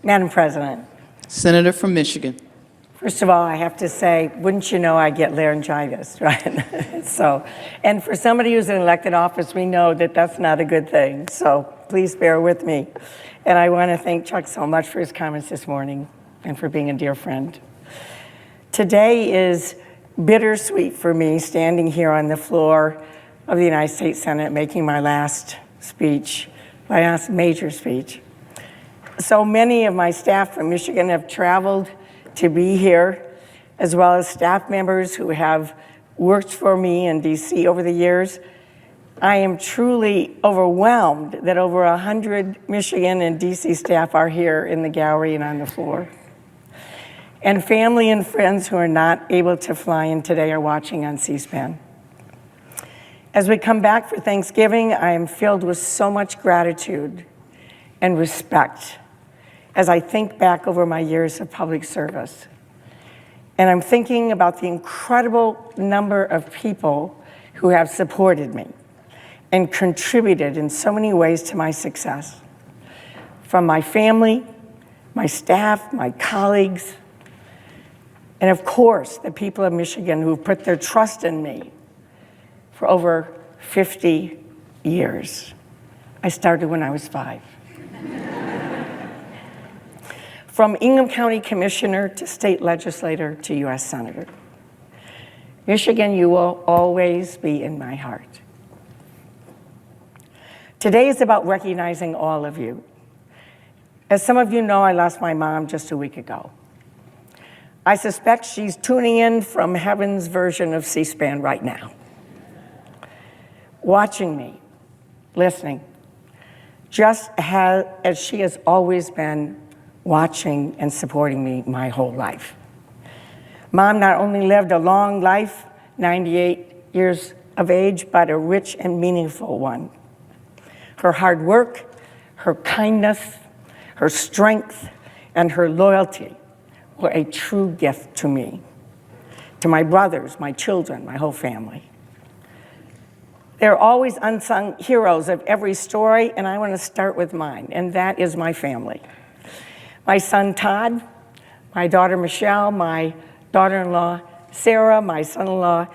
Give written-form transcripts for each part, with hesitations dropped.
Madam President, Senator from Michigan. first of all, I have to say, wouldn't you know I get laryngitis, right? And for somebody who's in elected office, we know that that's not a good thing. So please bear with me. And I want to thank Chuck so much for his comments this morning and for being a dear friend. Today is bittersweet for me, standing here on the floor of the United States Senate, making my last speech, my last major speech. So many of my staff from Michigan have traveled to be here, as well as staff members who have worked for me in DC over the years. I am truly overwhelmed that over 100 Michigan and DC staff are here in the gallery and on the floor. And family and friends who are not able to fly in today are watching on C-SPAN. As we come back for Thanksgiving, I am filled with so much gratitude and respect as I think back over my years of public service. And I'm thinking about the incredible number of people who have supported me and contributed in so many ways to my success. From my family, my staff, my colleagues, and of course, the people of Michigan who've put their trust in me for over 50 years. I started when I was 5. From Ingham County Commissioner to state legislator to US Senator. Michigan, you will always be in my heart. Today is about recognizing all of you. As some of you know, I lost my mom just a week ago. I suspect she's tuning in from heaven's version of C-SPAN right now, watching me, listening, just as she has always been watching and supporting me my whole life. Mom not only lived a long life, 98 years of age, but a rich and meaningful one. Her hard work, her kindness, her strength, and her loyalty were a true gift to me, to my brothers, my children, my whole family. There are always unsung heroes of every story, and I want to start with mine, and that is my family. My son Todd, my daughter Michelle, my daughter-in-law Sarah, my son-in-law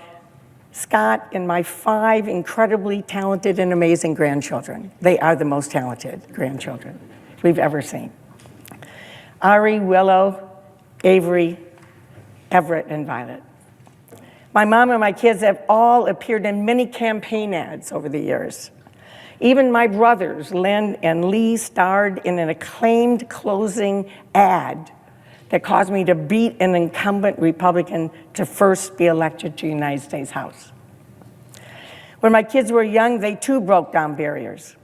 Scott, and my 5 incredibly talented and amazing grandchildren. They are the most talented grandchildren we've ever seen. Ari, Willow, Avery, Everett, and Violet. My mom and my kids have all appeared in many campaign ads over the years. Even my brothers, Len and Lee, starred in an acclaimed closing ad that caused me to beat an incumbent Republican to first be elected to the United States House. When my kids were young, they too broke down barriers.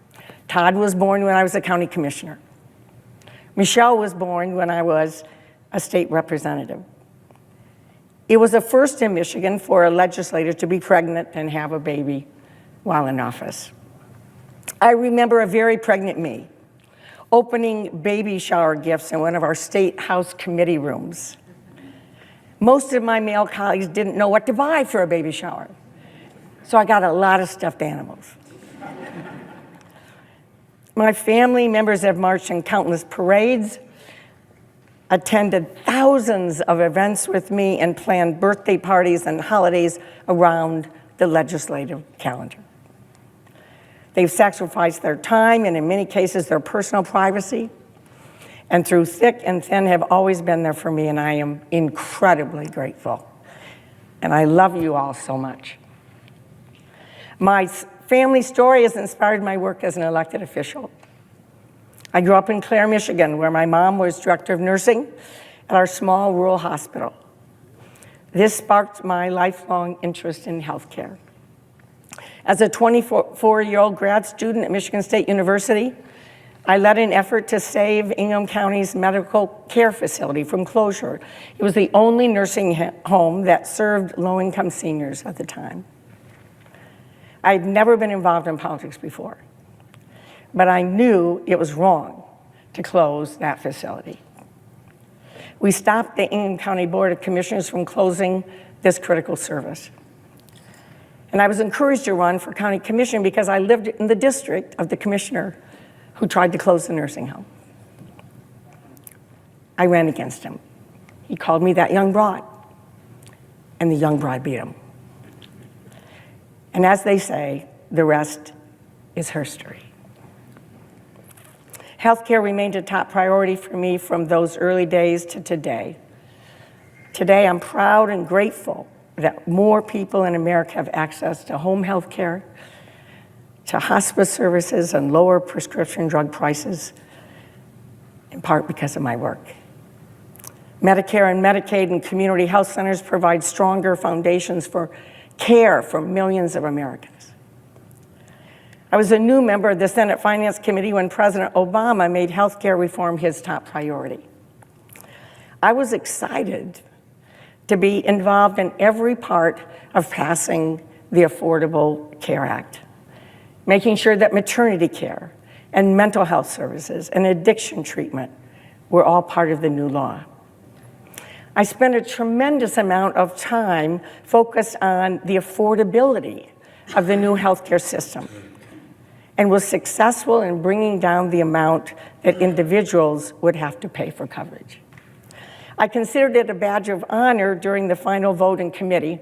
Todd was born when I was a county commissioner. Michelle was born when I was a state representative. It was a first in Michigan for a legislator to be pregnant and have a baby while in office. I remember a very pregnant me opening baby shower gifts in one of our state house committee rooms. Most of my male colleagues didn't know what to buy for a baby shower, so I got a lot of stuffed animals. My family members have marched in countless parades, attended thousands of events with me, and planned birthday parties and holidays around the legislative calendar. They've sacrificed their time and in many cases their personal privacy, and through thick and thin have always been there for me, and I am incredibly grateful. And I love you all so much. My family story has inspired my work as an elected official. I grew up in Clare, Michigan, where my mom was director of nursing at our small rural hospital. This sparked my lifelong interest in healthcare. As a 24-year-old grad student at Michigan State University, I led an effort to save Ingham County's medical care facility from closure. It was the only nursing home that served low-income seniors at the time. I'd never been involved in politics before, but I knew it was wrong to close that facility. We stopped the Ingham County Board of Commissioners from closing this critical service. And I was encouraged to run for county commission because I lived in the district of the commissioner who tried to close the nursing home. I ran against him. He called me that young broad, and the young broad beat him. And as they say, the rest is history. Healthcare remained a top priority for me from those early days to today. Today, I'm proud and grateful that more people in America have access to home health care, to hospice services, and lower prescription drug prices, in part because of my work. Medicare and Medicaid and community health centers provide stronger foundations for care for millions of Americans. I was a new member of the Senate Finance Committee when President Obama made healthcare reform his top priority. I was excited to be involved in every part of passing the Affordable Care Act, making sure that maternity care and mental health services and addiction treatment were all part of the new law. I spent a tremendous amount of time focused on the affordability of the new healthcare system and was successful in bringing down the amount that individuals would have to pay for coverage. I considered it a badge of honor during the final vote in committee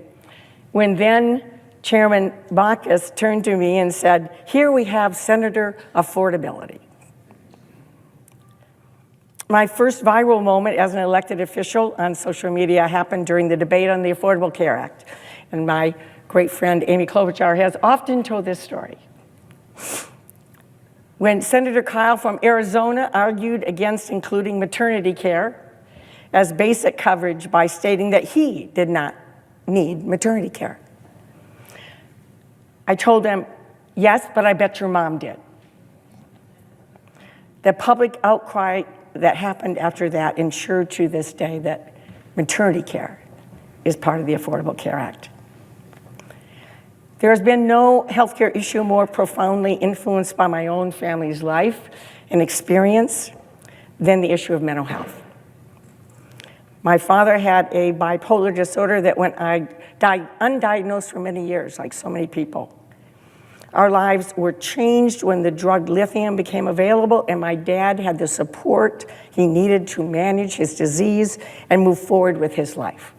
when then Chairman Baucus turned to me and said, "Here we have Senator Affordability." My first viral moment as an elected official on social media happened during the debate on the Affordable Care Act. And my great friend Amy Klobuchar has often told this story. When Senator Kyle from Arizona argued against including maternity care as basic coverage by stating that he did not need maternity care, I told him, "Yes, but I bet your mom did." The public outcry that happened after that ensured to this day that maternity care is part of the Affordable Care Act. There has been no healthcare issue more profoundly influenced by my own family's life and experience than the issue of mental health. My father had a bipolar disorder that went undiagnosed for many years, like so many people. Our lives were changed when the drug lithium became available, and my dad had the support he needed to manage his disease and move forward with his life.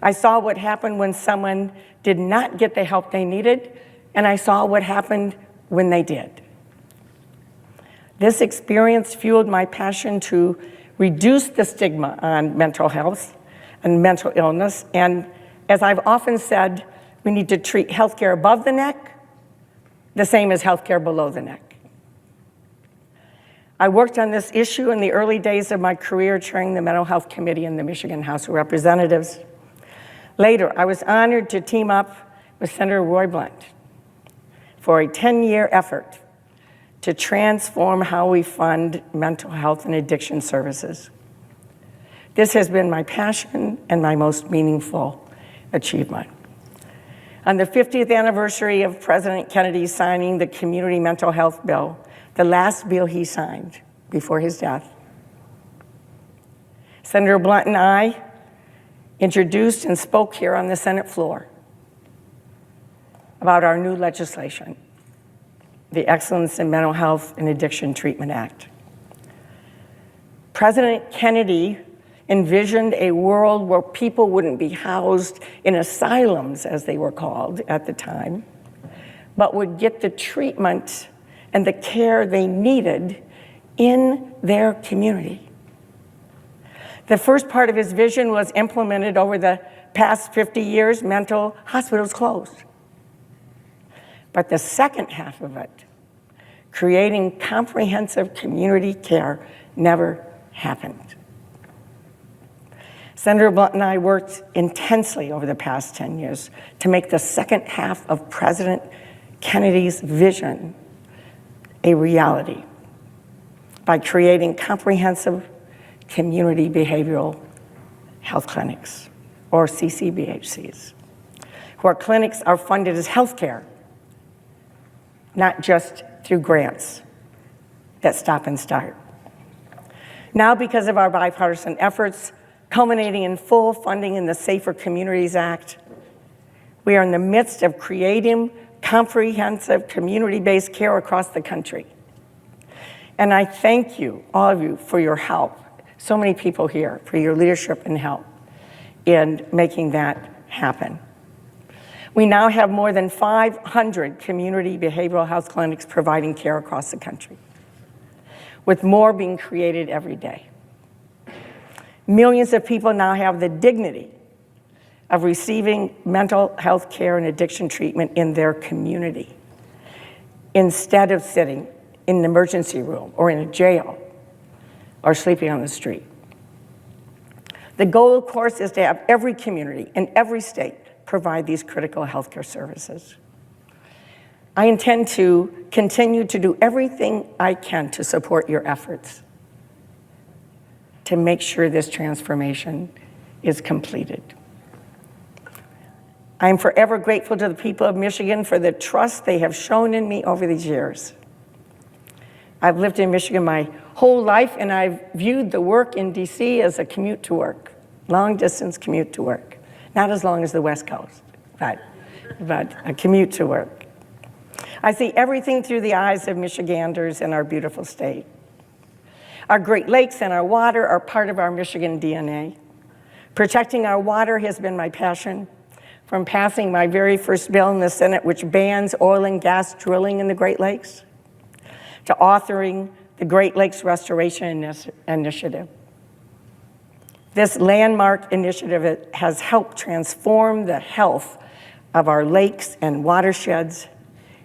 I saw what happened when someone did not get the help they needed, and I saw what happened when they did. This experience fueled my passion to reduce the stigma on mental health and mental illness, and as I've often said, we need to treat healthcare above the neck the same as healthcare below the neck. I worked on this issue in the early days of my career chairing the Mental Health Committee in the Michigan House of Representatives. Later, I was honored to team up with Senator Roy Blunt for a 10-year effort to transform how we fund mental health and addiction services. This has been my passion and my most meaningful achievement. On the 50th anniversary of President Kennedy signing the Community Mental Health Bill, the last bill he signed before his death, Senator Blunt and I introduced and spoke here on the Senate floor about our new legislation, the Excellence in Mental Health and Addiction Treatment Act. President Kennedy envisioned a world where people wouldn't be housed in asylums, as they were called at the time, but would get the treatment and the care they needed in their community. The first part of his vision was implemented over the past 50 years. Mental hospitals closed. But the second half of it, creating comprehensive community care, never happened. Senator Blunt and I worked intensely over the past 10 years to make the second half of President Kennedy's vision a reality by creating comprehensive community behavioral health clinics, or CCBHCs, where clinics are funded as healthcare, not just through grants that stop and start. Now, because of our bipartisan efforts, culminating in full funding in the Safer Communities Act, we are in the midst of creating comprehensive community-based care across the country. And I thank you, all of you, for your help so many people here for your leadership and help in making that happen. We now have more than 500 community behavioral health clinics providing care across the country, with more being created every day. Millions of people now have the dignity of receiving mental health care and addiction treatment in their community, instead of sitting in an emergency room or in a jail or sleeping on the street. The goal, of course, is to have every community in every state provide these critical healthcare services. I intend to continue to do everything I can to support your efforts to make sure this transformation is completed. I am forever grateful to the people of Michigan for the trust they have shown in me over these years. I've lived in Michigan my whole life, and I've viewed the work in DC as a commute to work, long distance commute to work. Not as long as the West Coast, but a commute to work. I see everything through the eyes of Michiganders in our beautiful state. Our Great Lakes and our water are part of our Michigan DNA. Protecting our water has been my passion, from passing my very first bill in the Senate, which bans oil and gas drilling in the Great Lakes, to authoring the Great Lakes Restoration Initiative. This landmark initiative has helped transform the health of our lakes and watersheds,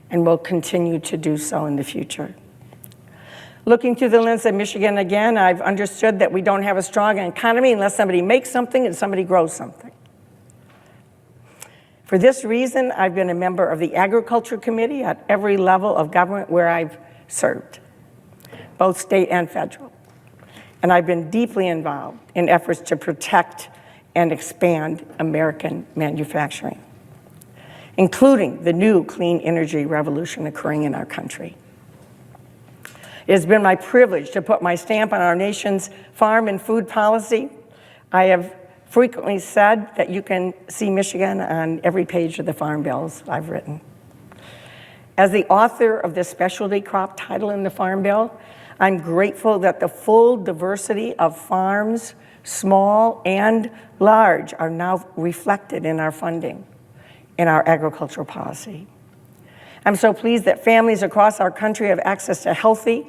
and will continue to do so in the future. Looking through the lens of Michigan again, I've understood that we don't have a strong economy unless somebody makes something and somebody grows something. For this reason, I've been a member of the Agriculture Committee at every level of government where I've served, both state and federal. And I've been deeply involved in efforts to protect and expand American manufacturing, including the new clean energy revolution occurring in our country. It has been my privilege to put my stamp on our nation's farm and food policy. I have frequently said that you can see Michigan on every page of the farm bills I've written. As the author of the specialty crop title in the Farm Bill, I'm grateful that the full diversity of farms, small and large, are now reflected in our funding, in our agricultural policy. I'm so pleased that families across our country have access to healthy,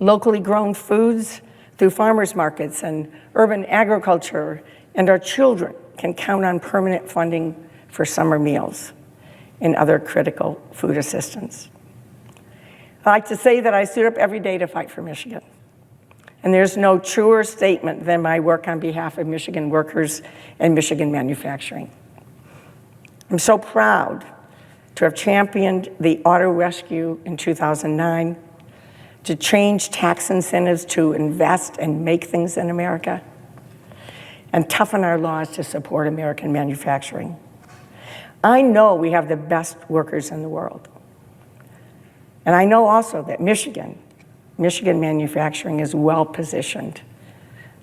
locally grown foods through farmers markets and urban agriculture, and our children can count on permanent funding for summer meals and other critical food assistance. I like to say that I stood up every day to fight for Michigan. And there's no truer statement than my work on behalf of Michigan workers and Michigan manufacturing. I'm so proud to have championed the auto rescue in 2009, to change tax incentives to invest and make things in America, and toughen our laws to support American manufacturing. I know we have the best workers in the world. And I know also that Michigan manufacturing is well positioned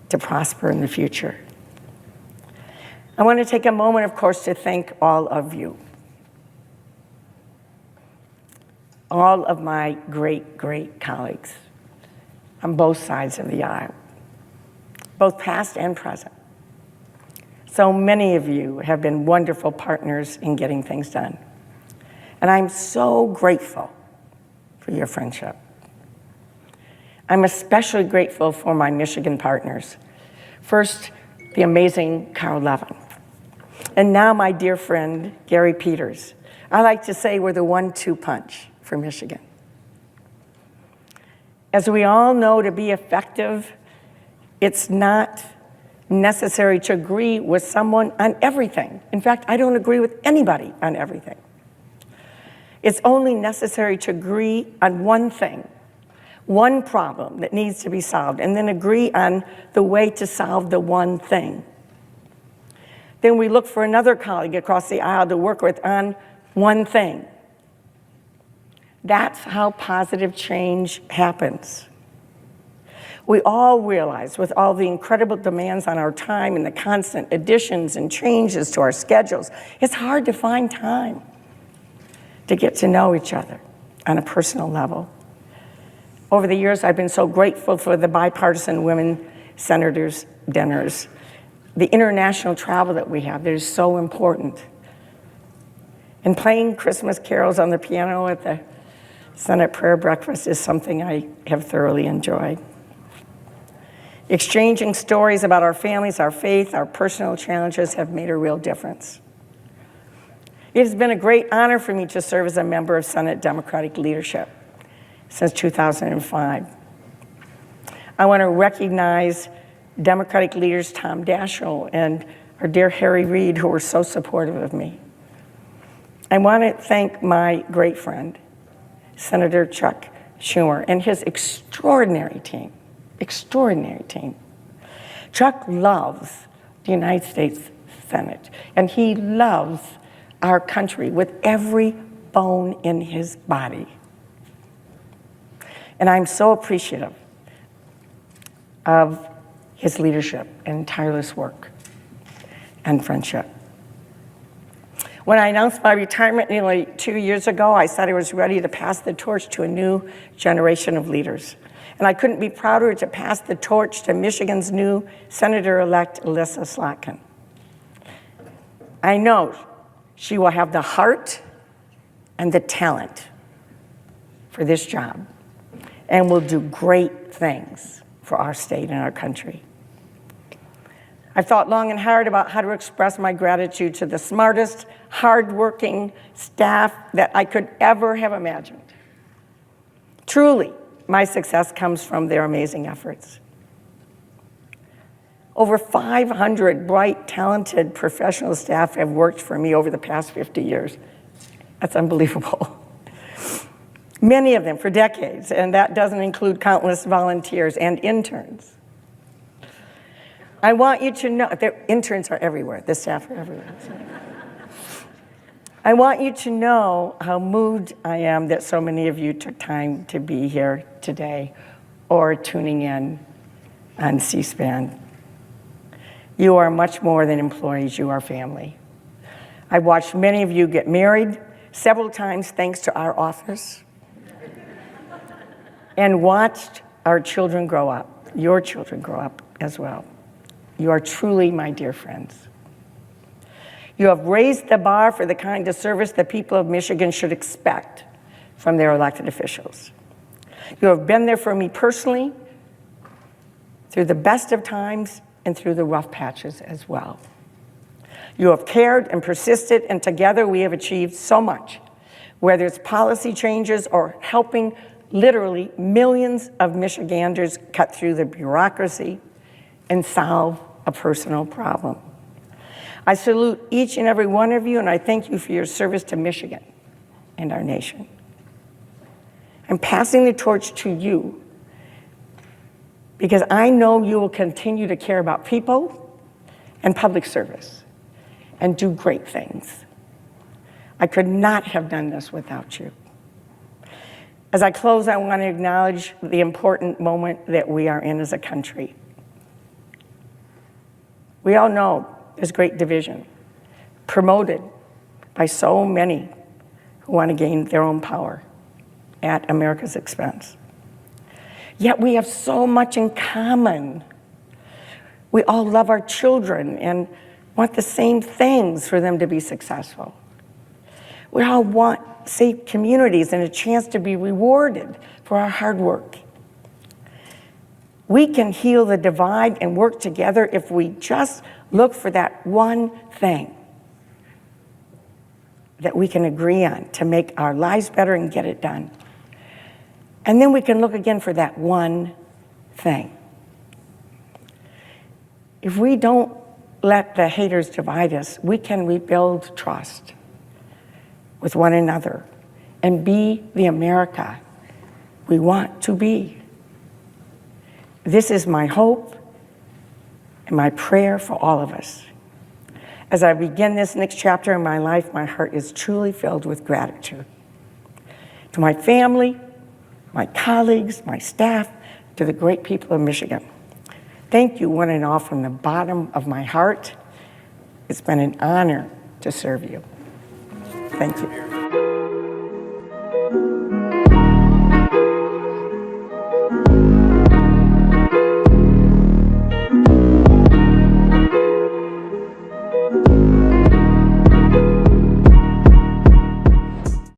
to prosper in the future. I want to take a moment, of course, to thank all of you. All of my great, great colleagues on both sides of the aisle, both past and present. So many of you have been wonderful partners in getting things done. And I'm so grateful for your friendship. I'm especially grateful for my Michigan partners. First, the amazing Carl Levin. And now my dear friend, Gary Peters. I like to say we're the 1-2 punch for Michigan. As we all know, to be effective, it's not necessary to agree with someone on everything. In fact, I don't agree with anybody on everything. It's only necessary to agree on one thing, one problem that needs to be solved, and then agree on the way to solve the one thing. Then we look for another colleague across the aisle to work with on one thing. That's how positive change happens. We all realize, with all the incredible demands on our time and the constant additions and changes to our schedules, it's hard to find time to get to know each other on a personal level. Over the years, I've been so grateful for the bipartisan women senators' dinners, the international travel that we have that is so important. And playing Christmas carols on the piano at the Senate prayer breakfast is something I have thoroughly enjoyed. Exchanging stories about our families, our faith, our personal challenges have made a real difference. It has been a great honor for me to serve as a member of Senate Democratic leadership since 2005. I want to recognize Democratic leaders Tom Daschle and our dear Harry Reid, who were so supportive of me. I want to thank my great friend, Senator Chuck Schumer, and his extraordinary team. Chuck loves the United States Senate, and he loves our country with every bone in his body. And I'm so appreciative of his leadership and tireless work and friendship. When I announced my retirement nearly 2 years ago, I said I was ready to pass the torch to a new generation of leaders. And I couldn't be prouder to pass the torch to Michigan's new Senator-elect Elissa Slotkin. I know she will have the heart and the talent for this job and will do great things for our state and our country. I've thought long and hard about how to express my gratitude to the smartest, hardworking staff that I could ever have imagined. Truly, my success comes from their amazing efforts. Over 500 bright, talented professional staff have worked for me over the past 50 years. That's unbelievable. Many of them for decades, and that doesn't include countless volunteers and interns. I want you to know, interns are everywhere, the staff are everywhere. I want you to know how moved I am that so many of you took time to be here today or tuning in on C-SPAN. You are much more than employees, you are family. I've watched many of you get married several times thanks to our office and watched our children grow up, your children grow up as well. You are truly my dear friends. You have raised the bar for the kind of service the people of Michigan should expect from their elected officials. You have been there for me personally through the best of times and through the rough patches as well. You have cared and persisted, and together we have achieved so much, whether it's policy changes or helping literally millions of Michiganders cut through the bureaucracy and solve a personal problem. I salute each and every one of you, and I thank you for your service to Michigan and our nation. I'm passing the torch to you because I know you will continue to care about people and public service and do great things. I could not have done this without you. As I close, I want to acknowledge the important moment that we are in as a country. We all know there's great division, promoted by so many who want to gain their own power at America's expense. Yet we have so much in common. We all love our children and want the same things for them to be successful. We all want safe communities and a chance to be rewarded for our hard work. We can heal the divide and work together if we just look for that one thing that we can agree on to make our lives better and get it done. And then we can look again for that one thing. If we don't let the haters divide us, we can rebuild trust with one another and be the America we want to be. This is my hope and my prayer for all of us. As I begin this next chapter in my life, my heart is truly filled with gratitude. To my family, my colleagues, my staff, to the great people of Michigan. Thank you one and all from the bottom of my heart. It's been an honor to serve you. Thank you.